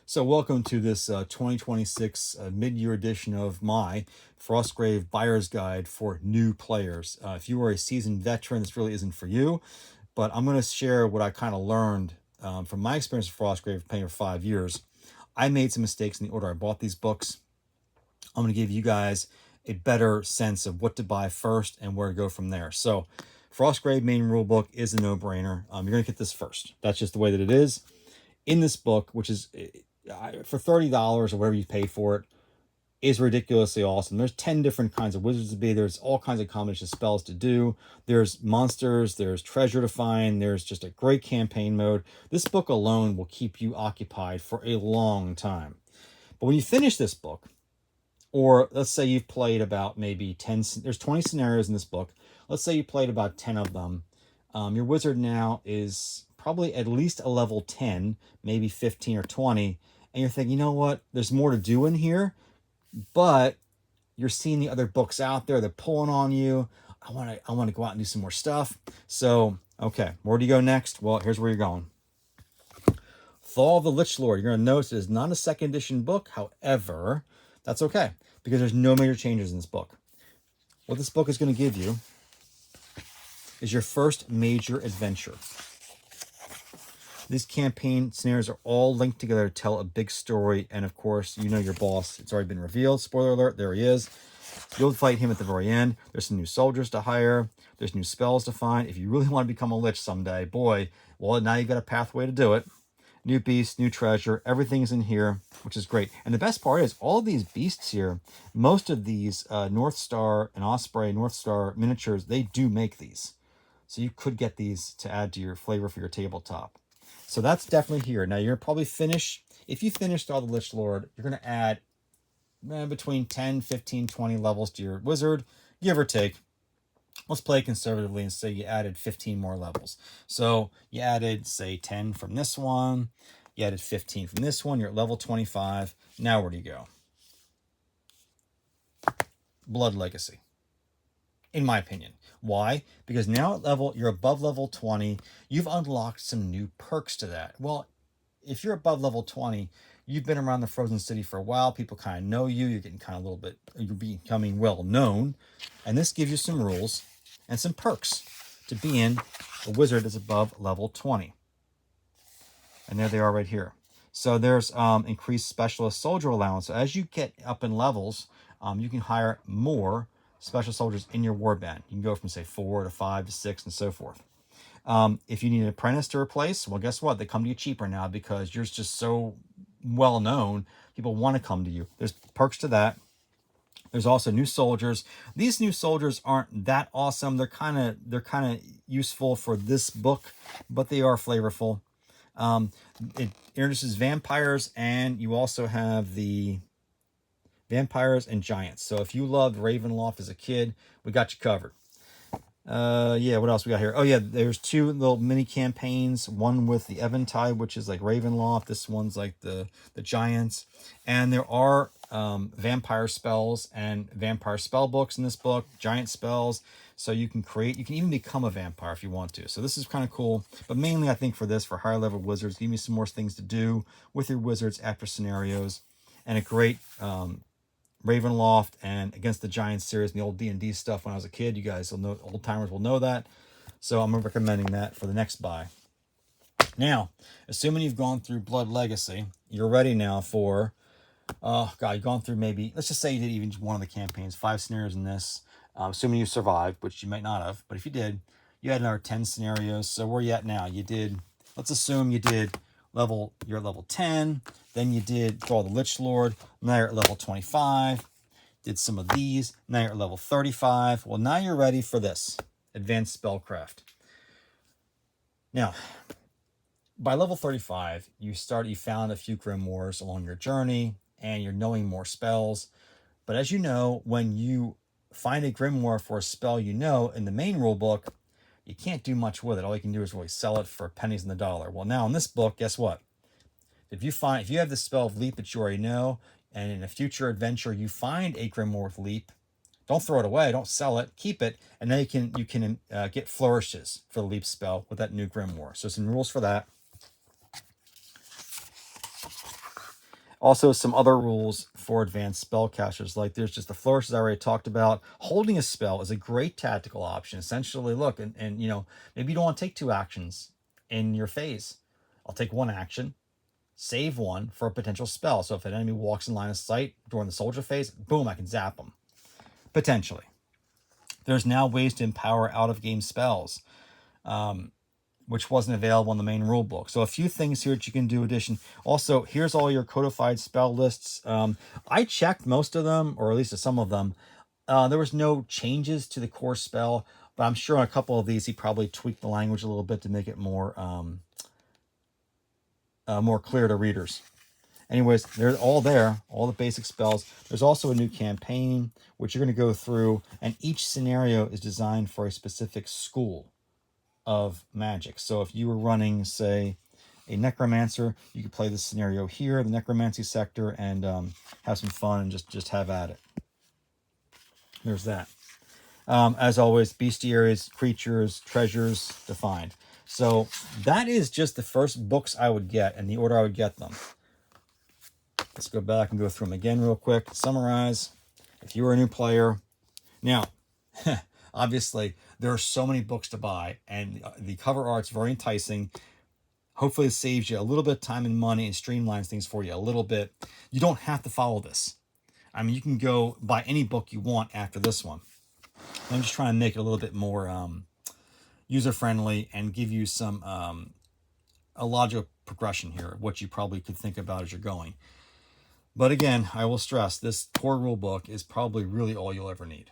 So welcome to this 2026 mid-year edition of my Frostgrave Buyer's Guide for new players. If you are a seasoned veteran, this really isn't for you, but I'm going to share what I kind of learned from my experience with Frostgrave playing for 5 years. I made some mistakes in the order I bought these books. I'm going to give you guys a better sense of what to buy first and where to go from there. So Frostgrave main rulebook is a no-brainer. You're going to get this first. That's just the way that it is. In this book, which is for $30 or whatever you pay for it, is ridiculously awesome. There's 10 different kinds of wizards to be. There's all kinds of combination spells to do. There's monsters. There's treasure to find. There's just a great campaign mode. This book alone will keep you occupied for a long time. But when you finish this book, or let's say you've played about maybe 10, there's 20 scenarios in this book. Let's say you played about 10 of them. Your wizard now is probably at least a level 10, maybe 15 or 20. And you're thinking, you know what? There's more to do in here, but you're seeing the other books out there. They're pulling on you. I want to go out and do some more stuff. So, okay, where do you go next? Well, here's where you're going. Fall of the Lich Lord. You're going to notice it is not a second edition book. However, that's okay because there's no major changes in this book. What this book is going to give you is your first major adventure. These campaign scenarios are all linked together to tell a big story. And of course, you know your boss. It's already been revealed. Spoiler alert, there he is. You'll fight him at the very end. There's some new soldiers to hire. There's new spells to find. If you really want to become a lich someday, boy, well, now you've got a pathway to do it. New beasts, new treasure, everything's in here, which is great. And the best part is all of these beasts here, most of these North Star and Osprey, North Star miniatures, they do make these. So you could get these to add to your flavor for your tabletop. So that's definitely here. Now you're probably finish. If you finished all the Lich Lord, you're going to add between 10, 15, 20 levels to your wizard, give or take. Let's play conservatively and say you added 15 more levels. So you added, say, 10 from this one. You added 15 from this one. You're at level 25. Now where do you go? Blood Legacy, in my opinion. Why? Because now at you're above level 20. You've unlocked some new perks to that. Well, if you're above level 20, you've been around the Frozen City for a while. People kind of know you. You're getting kind of a little bit, you're becoming well known. And this gives you some rules and some perks to be in a wizard that's above level 20. And there they are right here. So there's increased specialist soldier allowance. So as you get up in levels, you can hire more special soldiers in your warband. You can go from, say, 4 to 5 to 6 and so forth. If you need an apprentice to replace, well, guess what? They come to you cheaper now because you're just so well known. People want to come to you. There's perks to that. There's also new soldiers. These new soldiers aren't that awesome. They're kind of useful for this book, but they are flavorful. It introduces vampires, and you also have the vampires and giants. So if you loved Ravenloft as a kid, we got you covered. Yeah, what else we got here? Oh yeah, there's 2 little mini campaigns. One with the Eventide, which is like Ravenloft. This one's like the giants. And there are vampire spells and vampire spell books in this book, giant spells. So you can even become a vampire if you want to. So this is kind of cool. But mainly I think for higher level wizards, give me some more things to do with your wizards after scenarios. And a great Ravenloft and Against the Giants series and the old D&D stuff when I was a kid. You guys will know, old timers will know that. So I'm recommending that for the next buy. Now, assuming you've gone through Blood Legacy, you're ready now for, you've gone through maybe, let's just say you did even one of the campaigns, 5 scenarios in this, assuming you survived, which you might not have, but if you did, you had another 10 scenarios. So where are you at now? Let's assume you're at level 10, then you did Fall of the Lich Lord, now you're at level 25, did some of these, now you're at level 35. Well, now you're ready for this, Advanced Spellcraft. Now, by level 35, you found a few grimoires along your journey, and you're knowing more spells. But as you know, when you find a grimoire for a spell in the main rule book, you can't do much with it. All you can do is really sell it for pennies on the dollar. Well, now in this book, guess what? If you have the spell of Leap that you already know, and in a future adventure you find a grimoire with Leap, don't throw it away, don't sell it, keep it, and then you can get flourishes for the Leap spell with that new grimoire. So some rules for that. Also, some other rules for advanced spellcasters, like there's just the flourishes I already talked about. Holding a spell is a great tactical option. Essentially, look, and you know, maybe you don't want to take 2 actions in your phase. I'll take 1 action, save 1 for a potential spell. So if an enemy walks in line of sight during the soldier phase, boom, I can zap them. Potentially. There's now ways to empower out-of-game spells, which wasn't available in the main rulebook. So a few things here that you can do addition. Also, here's all your codified spell lists. I checked most of them, or at least some of them. There was no changes to the core spell, but I'm sure on a couple of these he probably tweaked the language a little bit to make it more more clear to readers. Anyways, they're all there, all the basic spells. There's also a new campaign, which you're going to go through, and each scenario is designed for a specific school of magic. So if you were running, say, a necromancer, you could play this scenario here, the necromancy sector, and have some fun and just have at it. There's that. As always, bestiaries, creatures, treasures defined. So that is just the first books I would get and the order I would get them. Let's go back and go through them again real quick. Summarize. If you were a new player. Now, obviously, there are so many books to buy, and the cover art's very enticing. Hopefully, it saves you a little bit of time and money and streamlines things for you a little bit. You don't have to follow this. I mean, you can go buy any book you want after this one. I'm just trying to make it a little bit more user-friendly and give you some a logical progression here, what you probably could think about as you're going. But again, I will stress, this core rule book is probably really all you'll ever need.